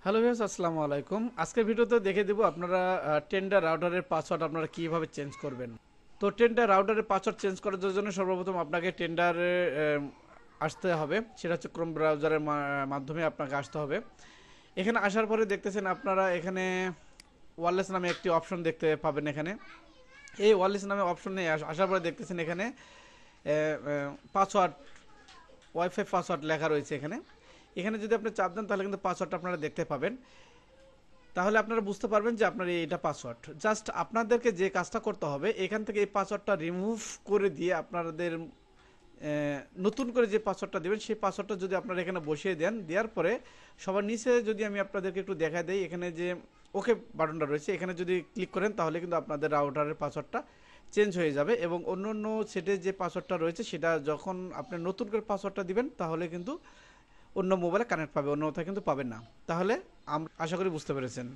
Hello viewers, আসসালামু আলাইকুম। আজকের ভিডিওতে দেখে দেব আপনারা টেন্ডার রাউটারের পাসওয়ার্ড আপনারা কিভাবে চেঞ্জ করবেন। তো টেন্ডার রাউটারের পাসওয়ার্ড চেঞ্জ করার জন্য সর্বপ্রথম আপনাকে টেন্ডারে আসতে হবে। সেটা হচ্ছে ক্রোম ব্রাউজারের মাধ্যমে আপনাকে আসতে হবে। এখানে আসার পরে দেখতেছেন আপনারা এখানে ওয়্যারলেস নামে একটি অপশন দেখতে পাবেন। এখানে এই ওয়্যারলেস নামে অপশনে আসার পরে দেখতেছেন এখানে পাসওয়ার্ড, ওয়াইফাই পাসওয়ার্ড লেখা রয়েছে। এখানে এখানে যদি আপনি চাপ দেন তাহলে কিন্তু পাসওয়ার্ডটা আপনারা দেখতে পাবেন। তাহলে আপনারা বুঝতে পারবেন যে আপনার এটা পাসওয়ার্ড। জাস্ট আপনাদেরকে যে কাজটা করতে হবে, এখান থেকে এই পাসওয়ার্ডটা রিমুভ করে দিয়ে আপনাদের নতুন করে যে পাসওয়ার্ডটা দেবেন সেই পাসওয়ার্ডটা যদি আপনারা এখানে বসিয়ে দেন, দেওয়ার পরে সবার নিচে যদি আমি আপনাদেরকে একটু দেখা দেই, এখানে যে ওকে বাটনটা রয়েছে এখানে যদি ক্লিক করেন তাহলে কিন্তু আপনাদের রাউটারের পাসওয়ার্ডটা চেঞ্জ হয়ে যাবে এবং অন্য অন্য সেটে যে পাসওয়ার্ডটা রয়েছে সেটা যখন আপনি নতুন করে পাসওয়ার্ডটা দিবেন তাহলে কিন্তু অন্য মোবাইলে কানেক্ট পাবে, অন্যথায় কিন্তু পাবেন না। তাহলে আশা করি বুঝতে পেরেছেন।